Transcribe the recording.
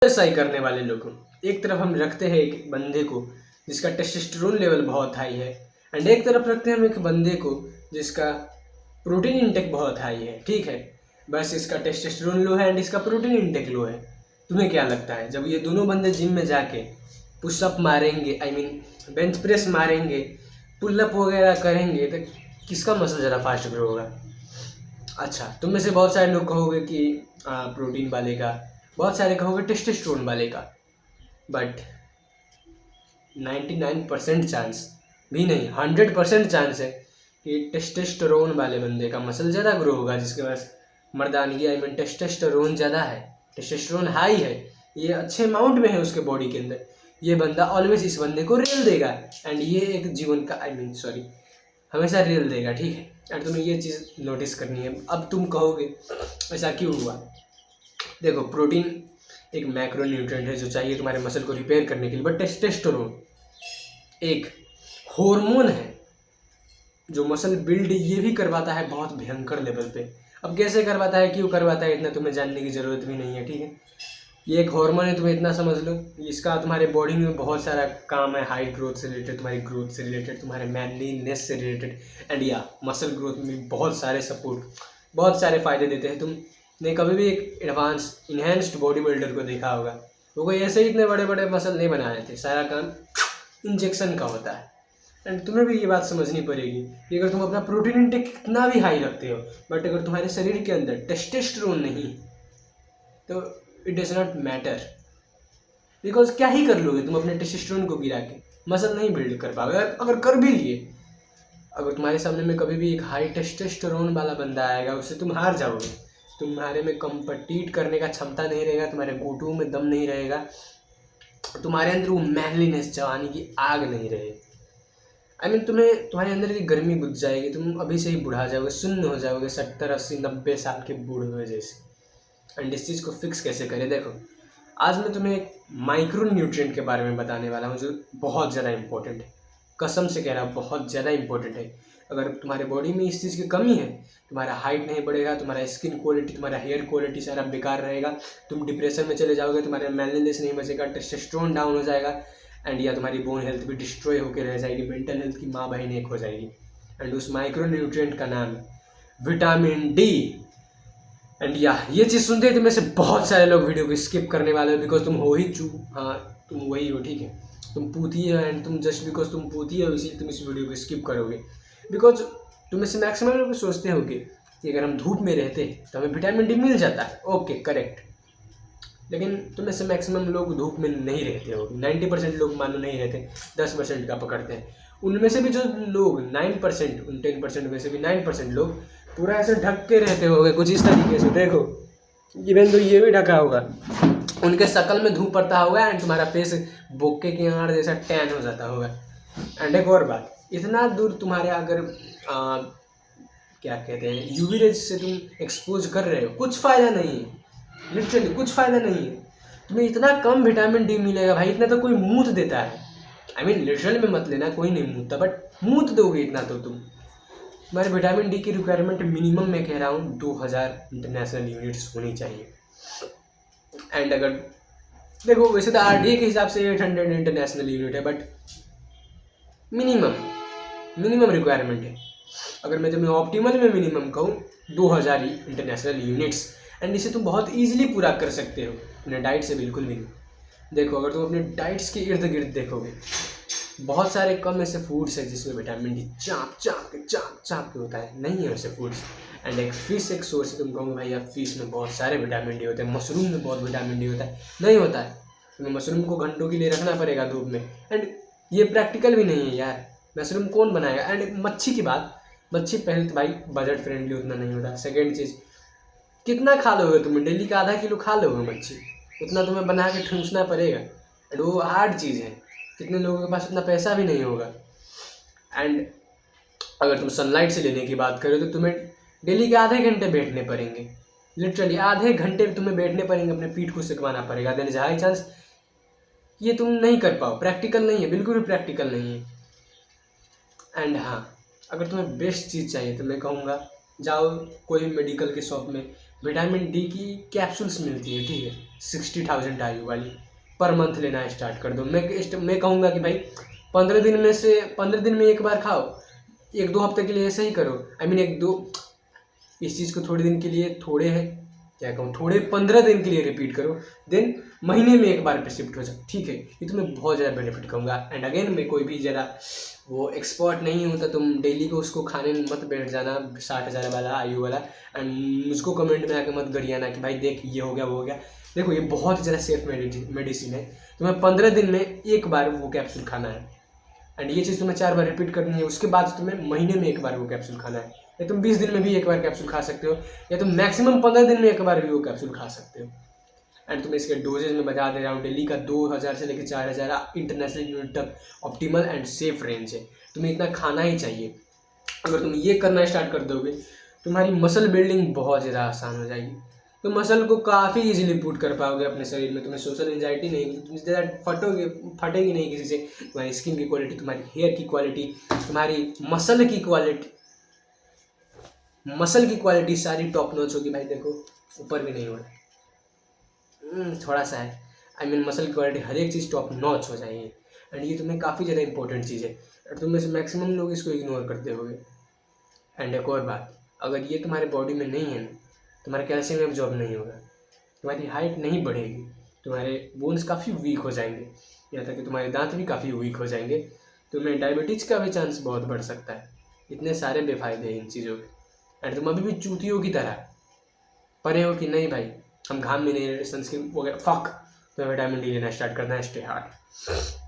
Exercise करने वाले लोग को एक तरफ हम रखते हैं एक बंदे को जिसका टेस्टोस्टेरोन लेवल बहुत हाई है, एंड एक तरफ रखते हैं हम एक बंदे को जिसका प्रोटीन इंटेक बहुत हाई है। ठीक है, बस इसका टेस्टोस्टेरोन लो है एंड इसका प्रोटीन इंटेक लो है। तुम्हें क्या लगता है जब ये दोनों बंदे जिम में जाके पुशअप मारेंगे, आई मीन बेंच प्रेस मारेंगे, पुलअप वगैरह करेंगे, तो किसका मसल ज़रा फास्ट ग्रो होगा? अच्छा, तुम में से बहुत सारे लोग कहोगे कि प्रोटीन वाले का, बहुत सारे कहोगे टेस्टोस्टेरोन वाले का, बट 99% चांस भी नहीं, 100% चांस है कि टेस्टोस्टेरोन वाले बंदे का मसल ज़्यादा ग्रो होगा, जिसके पास मर्दानगी, आई मीन टेस्टोस्टेरोन ज़्यादा है, टेस्टोस्टेरोन हाई है, ये अच्छे अमाउंट में है उसके बॉडी के अंदर। ये बंदा ऑलवेज इस बंदे को रेल देगा, एंड ये एक जीवन का, आई मीन सॉरी, हमेशा रेल देगा। ठीक है, एंड तुम्हें ये चीज़ नोटिस करनी है। अब तुम कहोगे ऐसा क्यों हुआ? देखो, प्रोटीन एक मैक्रो न्यूट्रिएंट है जो चाहिए तुम्हारे मसल को रिपेयर करने के लिए, बट टेस्टोस्टेरोन एक हार्मोन है जो मसल बिल्ड ये भी करवाता है बहुत भयंकर लेवल पे। अब कैसे करवाता है, क्यों करवाता है, इतना तुम्हें जानने की ज़रूरत भी नहीं है। ठीक है, ये एक हार्मोन है, तुम्हें इतना समझ लो। इसका तुम्हारे बॉडी में बहुत सारा काम है, हाइट ग्रोथ से रिलेटेड, तुम्हारी ग्रोथ से रिलेटेड, तुम्हारे मैनलीनेस से रिलेटेड, एंड या मसल ग्रोथ में बहुत सारे सपोर्ट, बहुत सारे फ़ायदे देते हैं। तुमने कभी भी एक एडवांस इन्हेंस्ड बॉडी बिल्डर को देखा होगा, वो कोई ऐसे ही इतने बड़े बड़े मसल नहीं बनाए थे, सारा काम इंजेक्शन का होता है। एंड तुम्हें भी ये बात समझनी पड़ेगी कि अगर तुम अपना प्रोटीन इंटेक कितना भी हाई रखते हो, बट अगर तुम्हारे शरीर के अंदर टेस्टोस्टेरोन नहीं, तो it does not matter, because क्या ही कर लोगे तुम अपने टेस्टोस्टेरोन को गिरा के? मसल नहीं बिल्ड कर पाओगे। अगर कर भी लिए, अगर तुम्हारे सामने में कभी भी एक हाई टेस्टोस्टेरोन वाला बंदा आएगा, उससे तुम हार जाओगे। तुम्हारे में कम्पीट करने का क्षमता नहीं रहेगा, तुम्हारे घुटनों में दम नहीं रहेगा, तुम्हारे अंदर वो मैनलीनेस, जवानी की आग नहीं रहेगी। आई मीन तुम्हारे अंदर की गर्मी बुझ जाएगी, तुम अभी से ही बुढ़ा जाओगे, शून्य हो जाओगे, 70 80 90 साल के बूढ़े जैसे। एंड इस चीज़ को फिक्स कैसे करें? देखो, आज मैं तुम्हें एक माइक्रो न्यूट्रिएंट के बारे में बताने वाला हूँ जो बहुत ज़्यादा इंपॉर्टेंट है। कसम से कह रहा हूँ, बहुत ज़्यादा इंपॉर्टेंट है। अगर तुम्हारे बॉडी में इस चीज़ की कमी है, तुम्हारा हाइट नहीं बढ़ेगा, तुम्हारा स्किन क्वालिटी, तुम्हारा हेयर क्वालिटी सारा बेकार रहेगा, तुम डिप्रेशन में चले जाओगे, तुम्हारा मैनलीनेस नहीं बचेगा, टेस्टोस्टेरोन डाउन हो जाएगा, एंड या तुम्हारी बोन हेल्थ भी डिस्ट्रॉय होकर रह जाएगी, मेंटल हेल्थ की माँ बहन एक हो जाएगी। एंड उस माइक्रो न्यूट्रिएंट का नाम है विटामिन डी। एंड या ये चीज़ सुनते ही तुम्हें से बहुत सारे लोग वीडियो को स्किप करने वाले हो, बिकॉज तुम हो ही हाँ, तुम वही हो। ठीक है, तुम पूती हो, एंड तुम जस्ट बिकॉज तुम पूती हो इसीलिए तुम इस वीडियो को स्किप करोगे, बिकॉज तुम से मैक्सिमम लोग सोचते होगे कि अगर हम धूप में रहते तो हमें विटामिन डी मिल जाता है। ओके, करेक्ट, लेकिन तुम से मैक्सिमम लोग धूप में नहीं रहते हो। 90% लोग मानो नहीं रहते, 10% का पकड़ते हैं। उनमें से भी जो लोग 9%, उन 10% में से भी 9% लोग पूरा ऐसे ढक के रहते होंगे कुछ इस तरीके से। देखो, इवन तो ये भी ढका होगा, उनके शक्ल में धूप पड़ता होगा एंड तुम्हारा फेस बोके के आड़ जैसा टैन हो जाता होगा। एंड एक और बात, इतना दूर तुम्हारे अगर क्या कहते हैं, यूवी रेज से तुम एक्सपोज कर रहे हो, कुछ फ़ायदा नहीं है, लिटरली कुछ फ़ायदा नहीं है। तुम्हें इतना कम विटामिन डी मिलेगा भाई, इतना तो कोई मूत देता है। आई मीन लिटरल में मत लेना, कोई नहीं मूतता, बट मूत दोगे इतना तो तुम। तुम्हारे विटामिन डी की रिक्वायरमेंट मिनिमम मैं कह रहा हूँ 2000 इंटरनेशनल यूनिट्स होनी चाहिए। एंड अगर देखो, वैसे तो आरडीए के हिसाब से 800 इंटरनेशनल यूनिट है, बट मिनिमम रिक्वायरमेंट है। अगर मैं तुम्हें ऑप्टिमल में मिनिमम कहूँ 2000 इंटरनेशनल यूनिट्स, एंड इसे तुम बहुत ईजिली पूरा कर सकते हो अपने डाइट से, बिल्कुल भी नहीं। देखो, अगर तुम अपने डाइट्स के इर्द गिर्द देखोगे, बहुत सारे कम ऐसे फूड्स हैं जिसमें विटामिन डी चाप चाप के होता है, नहीं है ऐसे फूड्स। एंड एक फिश एक सोर्स है, तुम कहोगे भाई यार फिश में बहुत सारे विटामिन डी होते हैं, मशरूम में बहुत विटामिन डी होता है, नहीं होता है। तुम्हें मशरूम को घंटों के लिए रखना पड़ेगा धूप में, एंड ये प्रैक्टिकल भी नहीं है यार, मशरूम कौन बनाएगा। एंड मच्छी की बात, मच्छी पहले तो भाई बजट फ्रेंडली उतना नहीं होता। सेकेंड चीज़, कितना खा लोगे तुम? डेली का आधा किलो खा लोगे मच्छी, उतना तुम्हें बना के ठूंसना पड़ेगा, एंड वो हार्ड चीज़ है, कितने लोगों के पास उतना पैसा भी नहीं होगा। एंड अगर तुम सनलाइट से लेने की बात करो तो तुम्हें डेली के आधे घंटे बैठने पड़ेंगे, लिटरली आधे घंटे तुम्हें बैठने पड़ेंगे, अपने पीठ को सिकवाना पड़ेगा। देन हाई चांस ये तुम नहीं कर पाओ, प्रैक्टिकल नहीं है, बिल्कुल भी प्रैक्टिकल नहीं है। एंड हाँ, अगर तुम्हें बेस्ट चीज़ चाहिए तो मैं कहूँगा जाओ कोई मेडिकल के शॉप में, विटामिन डी की कैप्सूल्स मिलती है, ठीक है, 60,000 आयु वाली, पर मंथ लेना स्टार्ट कर दो। मैं कहूँगा कि भाई 15 दिन में एक बार खाओ, 1-2 हफ्ते के लिए ऐसे ही करो। एक दो इस चीज़ को थोड़े दिन के लिए, थोड़े हैं क्या कहूँ, थोड़े 15 दिन के लिए रिपीट करो, देन महीने में एक बार पे शिफ्ट हो जाओ, ठीक है। ये तुम्हें बहुत ज़्यादा बेनिफिट कहूँगा। एंड अगेन, मैं कोई भी ज़्यादा वो एक्सपर्ट नहीं हूँ, तो तुम डेली को उसको खाने में मत बैठ जाना 60,000 वाला आयु वाला, एंड मुझको कमेंट में आके मत गरियाना कि भाई देख ये हो गया वो हो गया। देखो ये बहुत ज़्यादा सेफ मेडिसिन है। तुम्हें 15 दिन में एक बार वो कैप्सूल खाना है, एंड ये चीज़ तुम्हें 4 बार रिपीट करनी है। उसके बाद तुम्हें महीने में एक बार वो कैप्सूल खाना है, या तुम 20 दिन में भी एक बार कैप्सूल खा सकते हो, या तुम मैक्सिमम 15 दिन में एक बार भी वो कैप्सूल खा सकते हो। एंड तुम्हें इसके डोजेज में बता दे रहा हूँ, डेली का 2000 से लेकर 4000 इंटरनेशनल यूनिट तक ऑप्टिमल एंड सेफ रेंज है। तुम्हें इतना खाना ही चाहिए। अगर तुम ये करना स्टार्ट कर दोगे, तुम्हारी मसल बिल्डिंग बहुत ज़्यादा आसान हो जाएगी। तुम मसल को काफ़ी इजीली पुट कर पाओगे अपने शरीर में। तुम्हें सोशल एंजाइटी नहीं होगी, तुम ज़्यादा फटेगी नहीं किसी से। तुम्हारी स्किन की क्वालिटी, तुम्हारी हेयर की क्वालिटी, तुम्हारी मसल की क्वालिटी सारी टॉप नॉच होगी भाई। देखो ऊपर भी नहीं हो रहा, थोड़ा सा है। मसल की क्वालिटी हर एक चीज़ टॉप नॉच हो जाएगी। एंड ये तुम्हें काफ़ी ज़्यादा इंपॉर्टेंट चीज़ है, और तुम में से मैक्सिमम लोग इसको इग्नोर करते होगे। एंड एक और बात, अगर ये तुम्हारे बॉडी में नहीं है ना, तुम्हारा कैल्शियम एब्जॉर्ब नहीं होगा, तुम्हारी हाइट नहीं बढ़ेगी, तुम्हारे बोन्स काफ़ी वीक हो जाएंगे, यहाँ तक कि तुम्हारे दांत भी काफ़ी वीक हो जाएंगे, तुम्हें डायबिटीज़ का भी चांस बहुत बढ़ सकता है। इतने सारे बेफायदे हैं इन चीज़ों के। एंड तुम अभी भी चूतियों की तरह परे हो कि नहीं भाई हम घाम में नहीं रहे, सनस्क्रीन वगैरह, फक, तो विटामिन डी लेना स्टार्ट करना है। Stay hard.